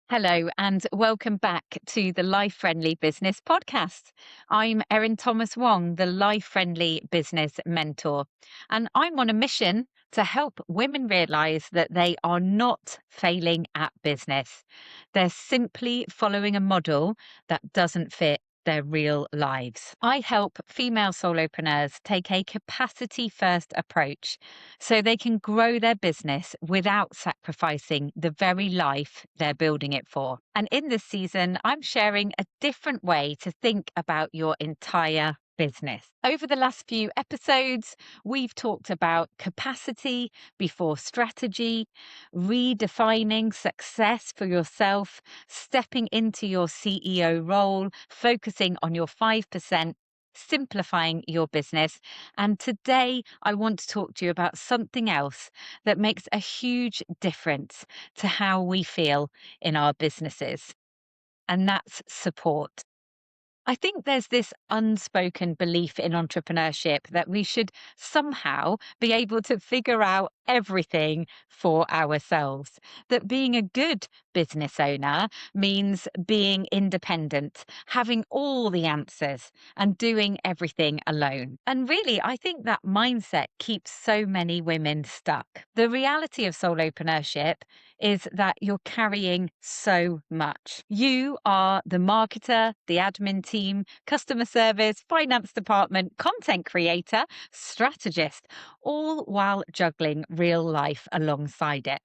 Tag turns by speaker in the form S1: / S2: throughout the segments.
S1: Hello, and welcome back to the Life Friendly Business Podcast. I'm Erin Thomas Wong, the Life Friendly Business Mentor, and I'm on a mission to help women realize that they are not failing at business. They're simply following a model that doesn't fit their real lives. I help female solopreneurs take a capacity first approach so they can grow their business without sacrificing the very life they're building it for. And in this season, I'm sharing a different way to think about your entire business. Over the last few episodes, we've talked about capacity before strategy, redefining success for yourself, stepping into your CEO role, focusing on your 5%, simplifying your business. And today, I want to talk to you about something else that makes a huge difference to how we feel in our businesses, and that's support. I think there's this unspoken belief in entrepreneurship that we should somehow be able to figure out everything for ourselves. That being a good business owner means being independent, having all the answers, and doing everything alone. And really, I think that mindset keeps so many women stuck. The reality of solopreneurship is that you're carrying so much. You are the marketer, the admin team, customer service, finance department, content creator, strategist, all while juggling real life alongside it.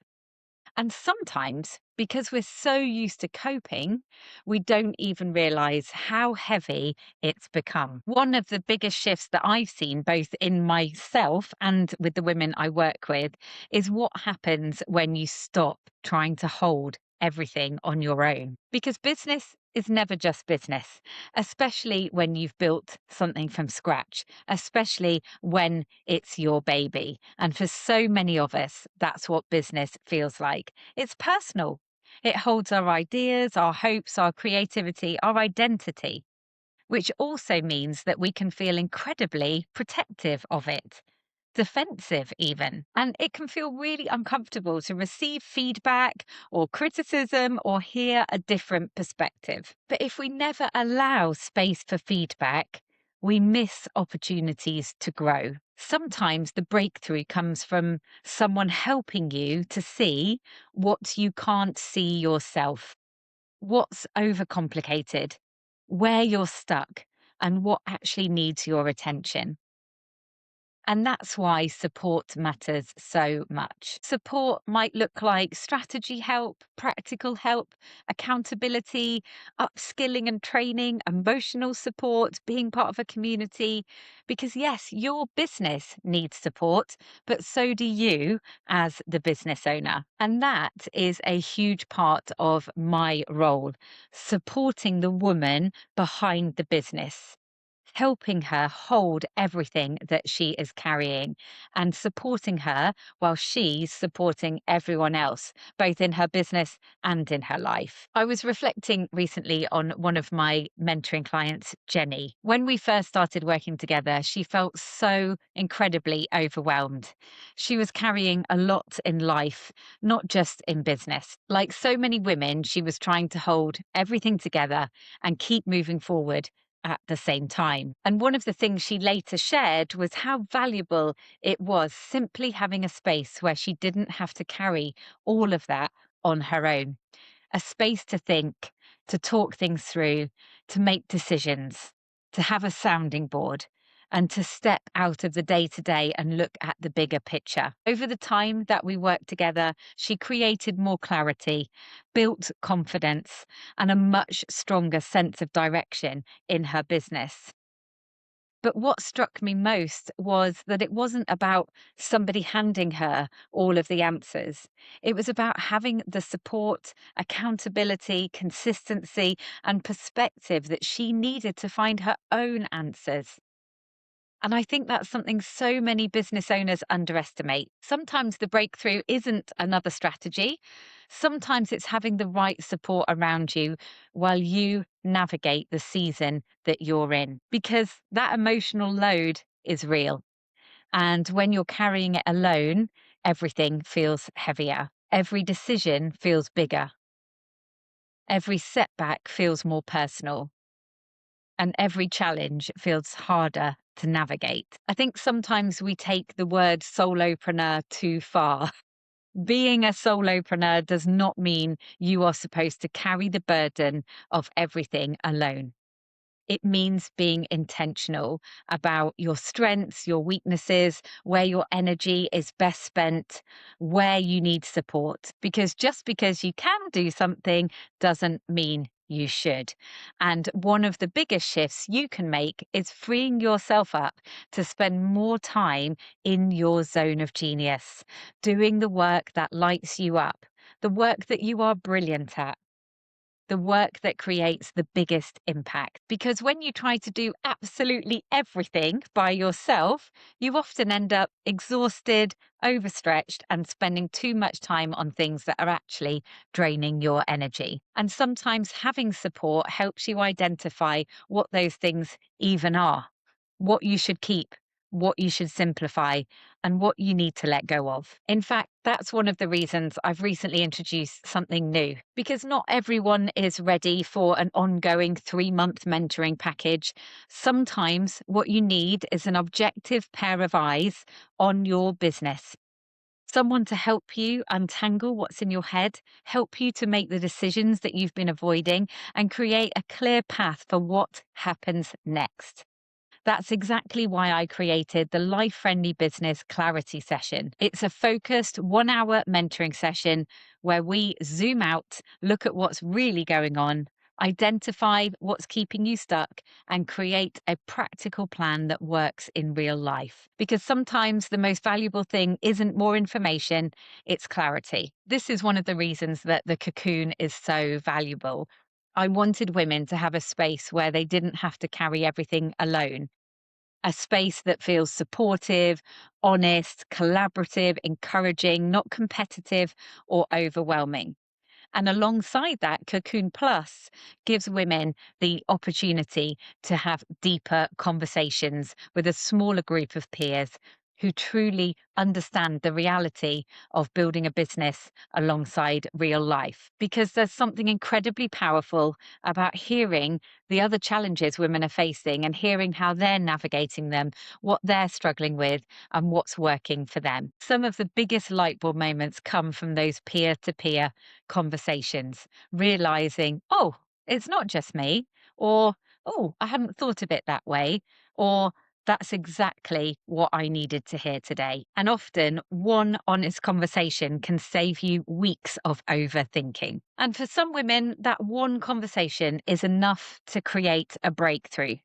S1: And sometimes, because we're so used to coping, we don't even realize how heavy it's become. One of the biggest shifts that I've seen, both in myself and with the women I work with, is what happens when you stop trying to hold everything on your own. Because business is never just business, especially when you've built something from scratch, especially when it's your baby. And for so many of us, that's what business feels like. It's personal. It holds our ideas, our hopes, our creativity, our identity, which also means that we can feel incredibly protective of it, defensive even. And it can feel really uncomfortable to receive feedback or criticism or hear a different perspective. But if we never allow space for feedback, we miss opportunities to grow. Sometimes the breakthrough comes from someone helping you to see what you can't see yourself, what's overcomplicated, where you're stuck, and what actually needs your attention. And that's why support matters so much. Support might look like strategy help, practical help, accountability, upskilling and training, emotional support, being part of a community. Because, yes, your business needs support, but so do you as the business owner. And that is a huge part of my role, supporting the woman behind the business, helping her hold everything that she is carrying and supporting her while she's supporting everyone else, both in her business and in her life. I was reflecting recently on one of my mentoring clients, Jenny. When we first started working together, she felt so incredibly overwhelmed. She was carrying a lot in life, not just in business. Like so many women, she was trying to hold everything together and keep moving forward at the same time. And one of the things she later shared was how valuable it was simply having a space where she didn't have to carry all of that on her own, a space to think, to talk things through, to make decisions, to have a sounding board, and to step out of the day to day and look at the bigger picture. Over the time that we worked together, she created more clarity, built confidence, and a much stronger sense of direction in her business. But what struck me most was that it wasn't about somebody handing her all of the answers. It was about having the support, accountability, consistency, and perspective that she needed to find her own answers. And I think that's something so many business owners underestimate. Sometimes the breakthrough isn't another strategy. Sometimes it's having the right support around you while you navigate the season that you're in, because that emotional load is real. And when you're carrying it alone, everything feels heavier. Every decision feels bigger. Every setback feels more personal, and every challenge feels harder to navigate. I think sometimes we take the word solopreneur too far. Being a solopreneur does not mean you are supposed to carry the burden of everything alone. It means being intentional about your strengths, your weaknesses, where your energy is best spent, where you need support. Because just because you can do something doesn't mean you should. And one of the biggest shifts you can make is freeing yourself up to spend more time in your zone of genius, doing the work that lights you up, the work that you are brilliant at, the work that creates the biggest impact. Because when you try to do absolutely everything by yourself, you often end up exhausted, overstretched, and spending too much time on things that are actually draining your energy. And sometimes having support helps you identify what those things even are, what you should keep, what you should simplify, and what you need to let go of. In fact, that's one of the reasons I've recently introduced something new, because not everyone is ready for an ongoing 3-month mentoring package. Sometimes what you need is an objective pair of eyes on your business. Someone to help you untangle what's in your head, help you to make the decisions that you've been avoiding, and create a clear path for what happens next. That's exactly why I created the Life Friendly Business Clarity Session. It's a focused 1 hour mentoring session where we zoom out, look at what's really going on, identify what's keeping you stuck, and create a practical plan that works in real life. Because sometimes the most valuable thing isn't more information, it's clarity. This is one of the reasons that the cocoon is so valuable. I wanted women to have a space where they didn't have to carry everything alone, a space that feels supportive, honest, collaborative, encouraging, not competitive or overwhelming. And alongside that, Cocoon Plus gives women the opportunity to have deeper conversations with a smaller group of peers who truly understand the reality of building a business alongside real life. Because there's something incredibly powerful about hearing the other challenges women are facing and hearing how they're navigating them, what they're struggling with, and what's working for them. Some of the biggest light bulb moments come from those peer to peer conversations, realizing, oh, it's not just me, or oh, I hadn't thought of it that way, or that's exactly what I needed to hear today. And often, one honest conversation can save you weeks of overthinking. And for some women, that one conversation is enough to create a breakthrough,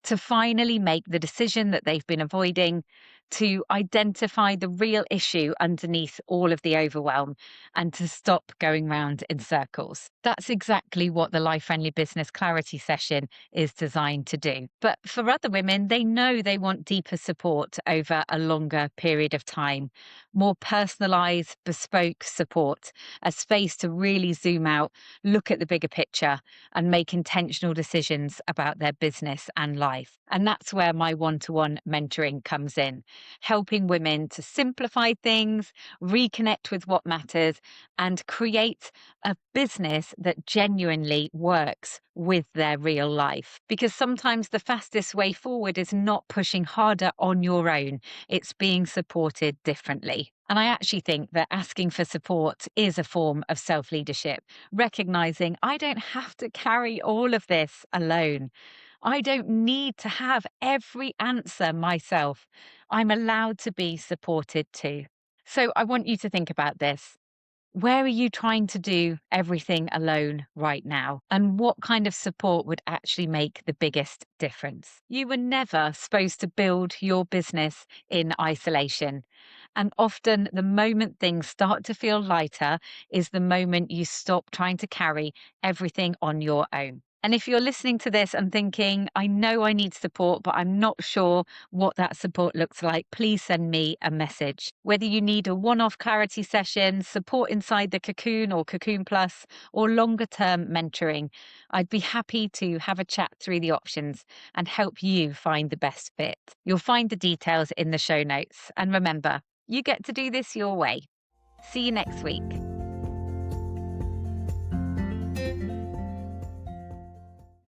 S1: to finally make the decision that they've been avoiding, to identify the real issue underneath all of the overwhelm, and to stop going round in circles. That's exactly what the Life Friendly Business Clarity Session is designed to do. But for other women, they know they want deeper support over a longer period of time, more personalized, bespoke support, a space to really zoom out, look at the bigger picture, and make intentional decisions about their business and life. And that's where my one-to-one mentoring comes in, helping women to simplify things, reconnect with what matters, and create a business that genuinely works with their real life. Because sometimes the fastest way forward is not pushing harder on your own, it's being supported differently. And I actually think that asking for support is a form of self leadership, recognizing I don't have to carry all of this alone. I don't need to have every answer myself. I'm allowed to be supported too. So I want you to think about this. Where are you trying to do everything alone right now? And what kind of support would actually make the biggest difference? You were never supposed to build your business in isolation. And often, the moment things start to feel lighter is the moment you stop trying to carry everything on your own. And if you're listening to this and thinking, I know I need support, but I'm not sure what that support looks like, please send me a message. Whether you need a one-off clarity session, support inside the Cocoon or Cocoon Plus, or longer term mentoring, I'd be happy to have a chat through the options and help you find the best fit. You'll find the details in the show notes. And remember, you get to do this your way. See you next week.